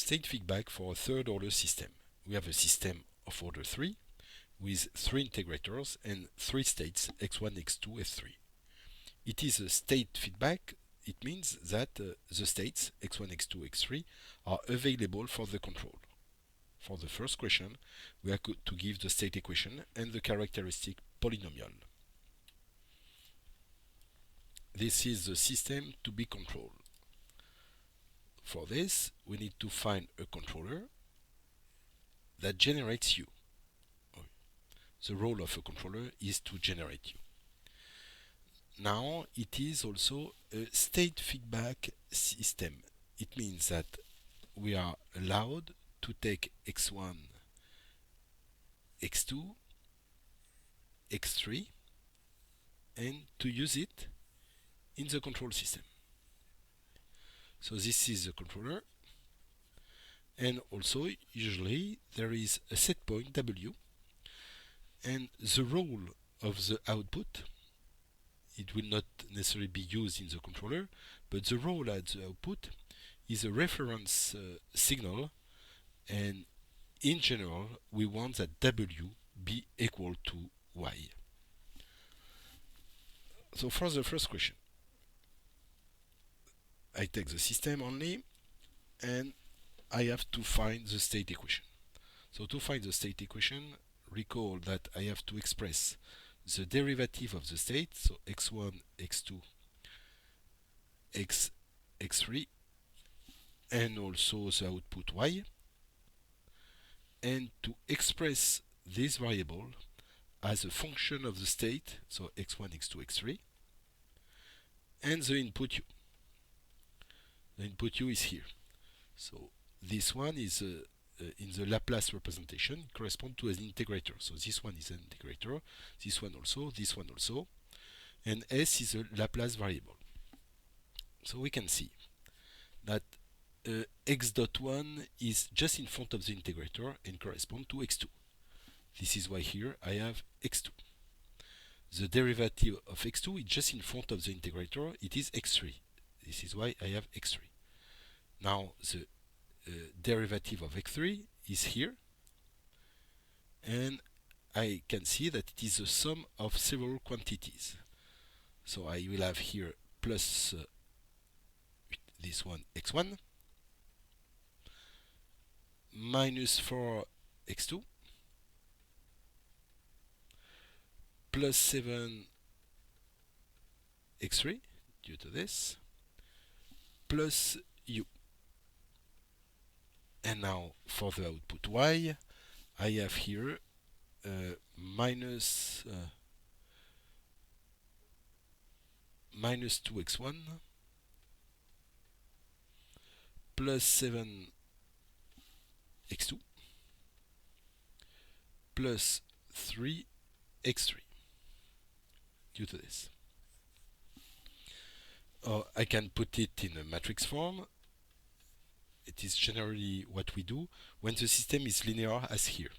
state feedback for a third order system. We have a system of order 3 with 3 integrators and 3 states x1, x2, x3. It is a state feedback. It means that the states x1, x2, x3 are available for the control. For the first question, we are going to give the state equation and the characteristic polynomial. This is the system to be controlled. For this, we need to find a controller that generates U. The role of a controller is to generate U. Now, it is also a state feedback system. It means that we are allowed to take x1, x2, x3 and to use it in the control system. So this is the controller, and also usually there is a set point W, and the role of the output, it will not necessarily be used in the controller, but the role at the output is a reference signal, and in general we want that W be equal to Y. So for the first question, I take the system only and I have to find the state equation. So to find the state equation, recall that I have to express the derivative of the state, so x1, x2, x3, and also the output y, and to express this variable as a function of the state, so x1, x2, x3, and the input u. The input u is here. So this one is in the Laplace representation, it corresponds to an integrator. So this one is an integrator, this one also, and s is a Laplace variable. So we can see that x dot 1 is just in front of the integrator and corresponds to x2. This is why here I have x2. The derivative of x2 is just in front of the integrator, it is x3. This is why I have x3. Now the derivative of x3 is here, and I can see that it is the sum of several quantities. So I will have here plus this one x1 minus 4 x2 plus 7 x3 due to this plus u. And now for the output y, I have here minus 2x1 plus 7 x2 plus 3 x3 due to this. I can put it in a matrix form. It is generally what we do when the system is linear as here.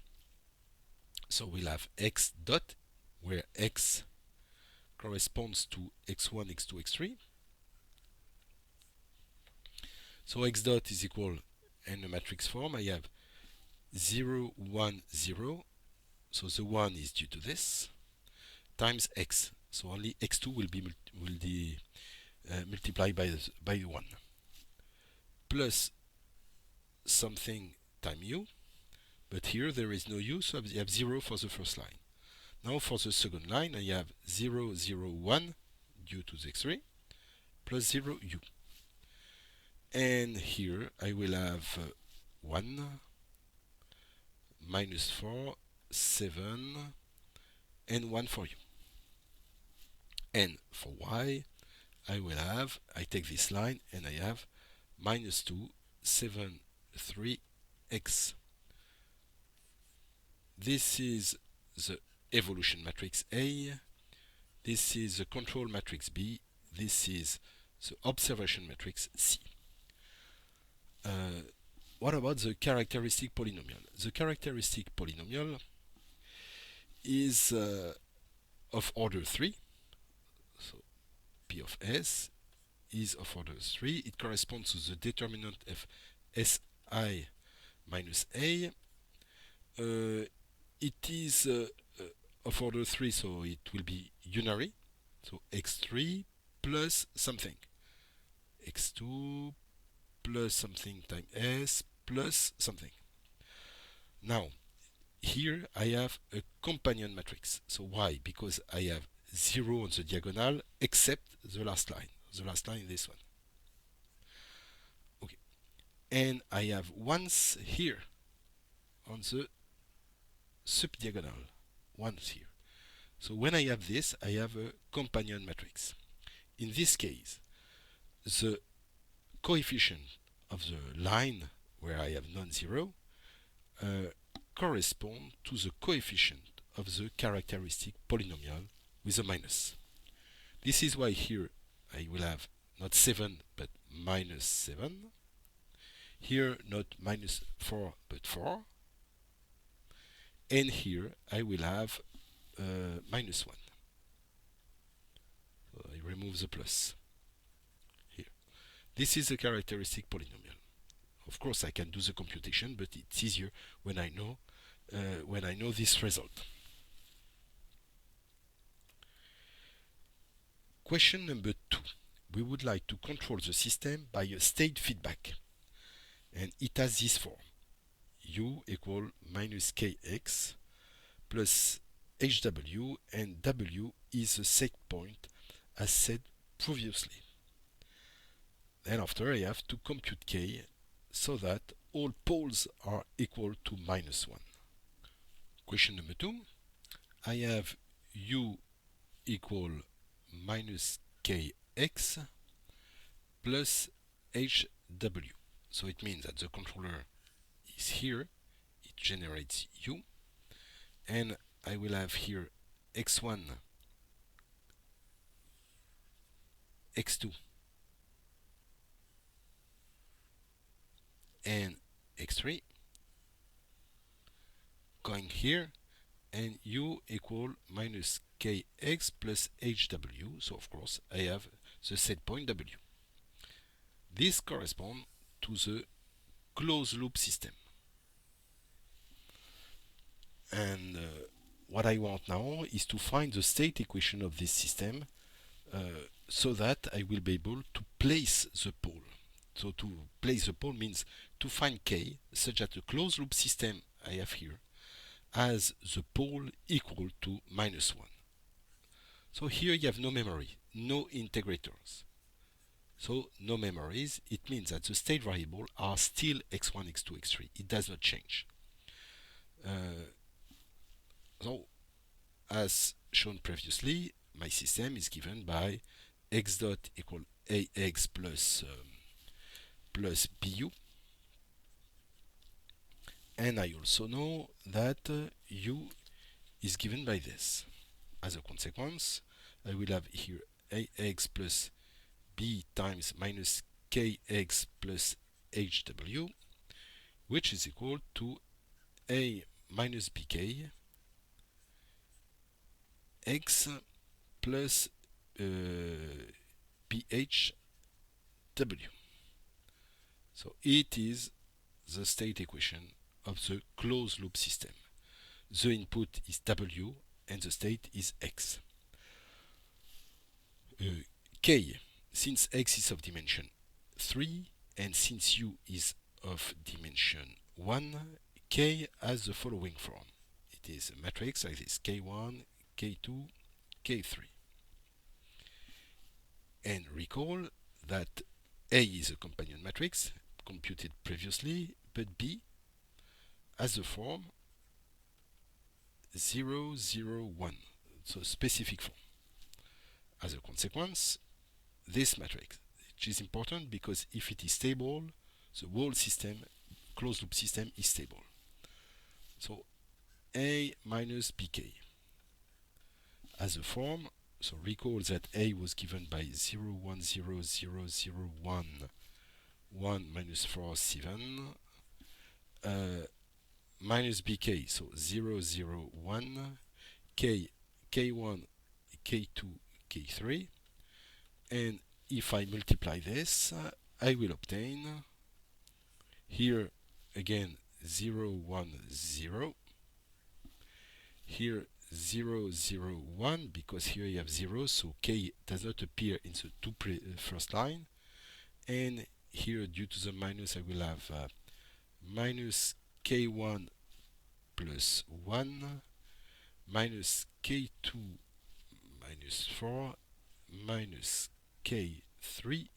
So we'll have x dot, where x corresponds to x1, x2, x3. So x dot is equal, in a matrix form, I have 0, 1, 0. So the 1 is due to this, times x. So only x2 will be multiplied by 1. Plus something times u, but here there is no u, so I have 0 for the first line. Now for the second line, I have 0, 0, 1 due to the x3 plus 0 u. And here I will have 1 minus 4, 7, and 1 for u. And for y, I take this line and I have minus 2, 7, 3, x. This is the evolution matrix A. This is the control matrix B. This is the observation matrix C. What about the characteristic polynomial? The characteristic polynomial is of order 3. So P of S is of order 3. It corresponds to the determinant of I minus A. It is of order 3, so it will be unary. So x3 plus something. x2 plus something times s plus something. Now, here I have a companion matrix. So why? Because I have 0 on the diagonal except the last line. The last line is this one. Okay. And I have ones here on the subdiagonal. Ones here. So when I have this, I have a companion matrix. In this case, the coefficient of the line where I have non-zero correspond to the coefficient of the characteristic polynomial with a minus. This is why here I will have not 7 but minus 7. Here not minus 4 but 4. And here I will have minus 1. So I remove the plus. Here. This is a characteristic polynomial. Of course I can do the computation, but it's easier when I know this result. Question number 2. We would like to control the system by a state feedback. And it has this form. U equal minus kx plus hw, and w is the set point as said previously. Then after I have to compute k so that all poles are equal to minus 1. Question number 2. I have u equal minus kx plus hw. So it means that the controller is here, it generates u, and I will have here x1, x2, and x3 going here, and u equal minus kx plus hw. So of course I have the set point w. This corresponds to the closed loop system. And what I want now is to find the state equation of this system so that I will be able to place the pole. So to place the pole means to find k such that the closed loop system I have here has the pole equal to minus 1. So here you have no memory, no integrators. So no memories, it means that the state variables are still x1, x2, x3. It does not change. So as shown previously, my system is given by x dot equal ax plus bu, and I also know that u is given by this. As a consequence, I will have here ax plus b times minus kx plus hw, which is equal to a minus bk x plus bhw. So it is the state equation of the closed loop system. The input is w and the state is x. K, since x is of dimension 3 and since u is of dimension 1, k has the following form. It is a matrix like this: k1, k2, k3. And recall that A is a companion matrix computed previously, but B has the form 0, 0, 1, so specific form. As a consequence, this matrix, which is important because if it is stable, the whole system, closed loop system, is stable. So A minus BK as a form. So recall that A was given by 0, 1, 0, 0, 0, 1, 1 minus 4, 7, minus BK, so 0, 0, 1, K, K1, K2, K3, and if I multiply this, I will obtain here again 0, 1, 0. Here 0, 0, 1, because here you have 0, so k does not appear in the first line. And here, due to the minus, I will have minus k1 plus 1 minus k2 minus 4 minus k3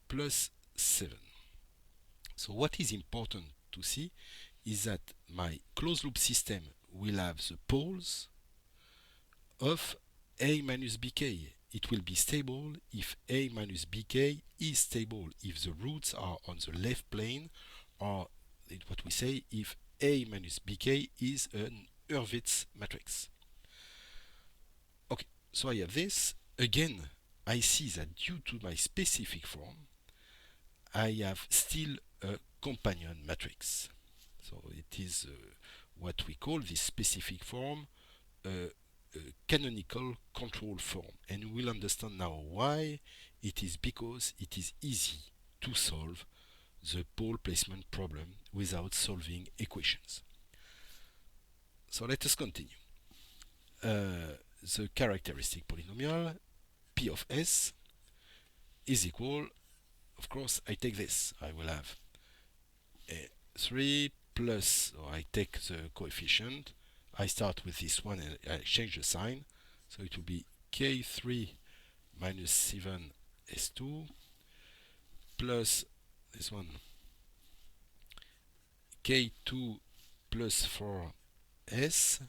plus 7. So what is important to see is that my closed loop system will have the poles of a minus bk. It will be stable if a minus bk is stable, if the roots are on the left plane, or what we say, if a minus bk is an Hurwitz matrix. Okay, so I have this. Again, I see that due to my specific form, I have still a companion matrix. So it is what we call this specific form a canonical control form, and we'll understand now why. It is because it is easy to solve the pole placement problem without solving equations. So let us continue. The characteristic polynomial p of s is equal, of course, I take this. I will have 3 plus, or I take the coefficient. I start with this one and I change the sign. So it will be k3 minus 7s2 plus this one k2 plus 4s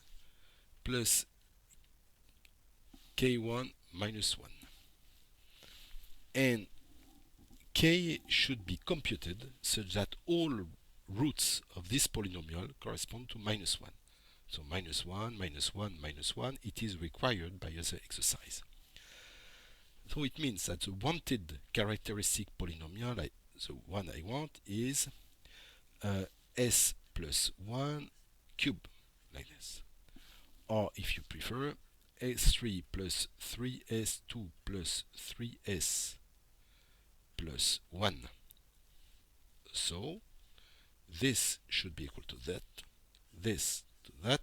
plus k1 minus 1. And k should be computed such that all roots of this polynomial correspond to minus 1. So minus 1, minus 1, minus 1, it is required by the exercise. So it means that the wanted characteristic polynomial, the one I want, is s plus 1 cube, like this. Or if you prefer, s3 plus 3s2 plus 3s plus 1. So this should be equal to that, this to that,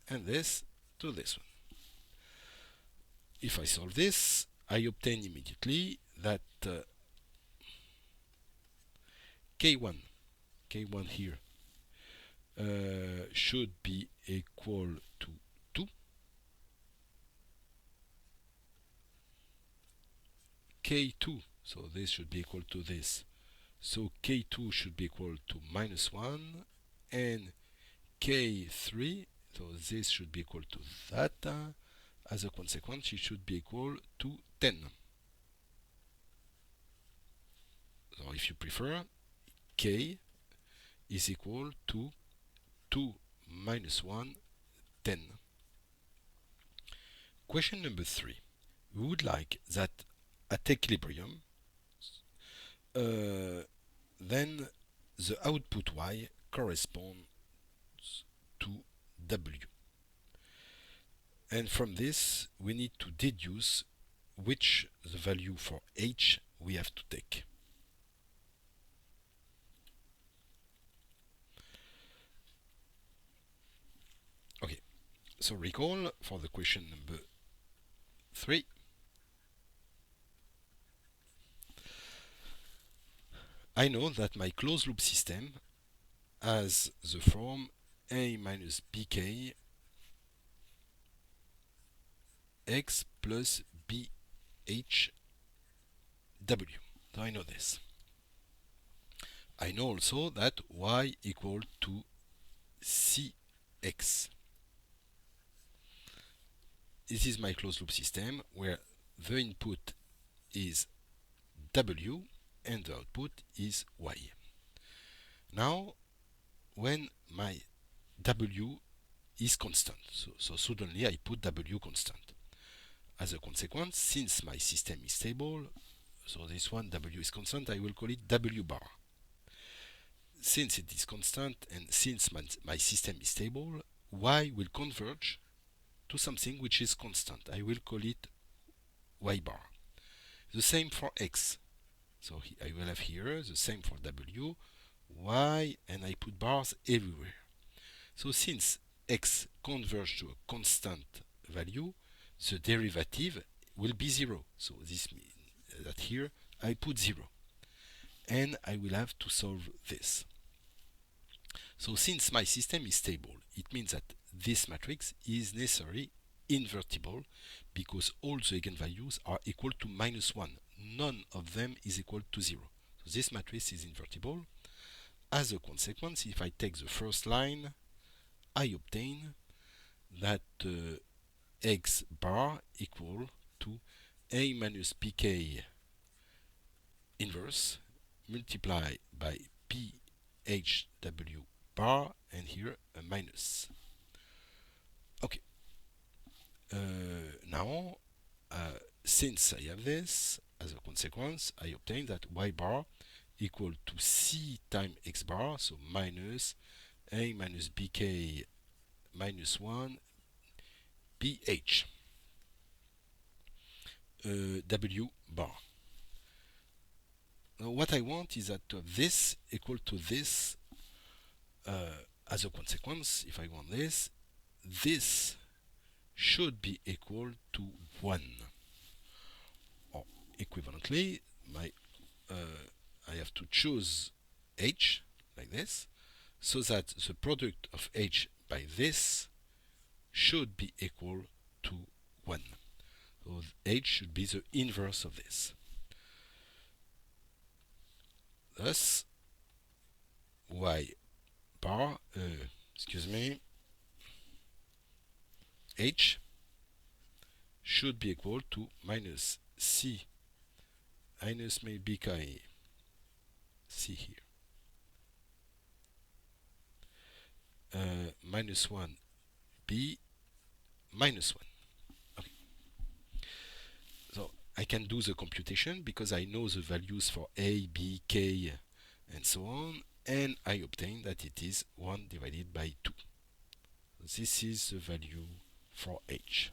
and this to this one. If I solve this, I obtain immediately that k1 here should be equal to 2, k2, so this should be equal to this, so k2 should be equal to minus 1, and k3, so this should be equal to that. As a consequence, it should be equal to 10. So if you prefer, k is equal to 2 minus 1, 10. Question number 3. We would like that at equilibrium, then the output y corresponds to w. And from this, we need to deduce which the value for h we have to take. Okay, so recall for the question number 3. I know that my closed loop system has the form a minus bk x plus bh w. So I know this. I know also that y equal to cx. This is my closed loop system where the input is w and the output is y. Now, when my w is constant, so suddenly I put w constant. As a consequence, since my system is stable, so this one w is constant, I will call it w bar. Since it is constant and since my system is stable, y will converge to something which is constant. I will call it y bar. The same for x. So I will have here the same for w, y, and I put bars everywhere. So since x converges to a constant value, the derivative will be 0. So this means that here I put 0. And I will have to solve this. So since my system is stable, it means that this matrix is necessarily invertible because all the eigenvalues are equal to -1. None of them is equal to 0. So this matrix is invertible. As a consequence, if I take the first line, I obtain that x bar equal to a minus bk inverse multiplied by bhw bar, and here a minus. Okay. Now, since I have this, as a consequence, I obtain that y bar equal to c times x bar, so minus a minus bk minus 1 bh w bar. Now what I want is that to have this equal to this. As a consequence, if I want this should be equal to 1. Or equivalently, I have to choose h like this, so that the product of h by this should be equal to 1. So h should be the inverse of this. Thus, y bar, h should be equal to minus c minus maybe k c here minus 1 b minus 1. Okay. So I can do the computation because I know the values for a, b, k, and so on, and I obtain that it is 1 divided by 2. This is the value for h.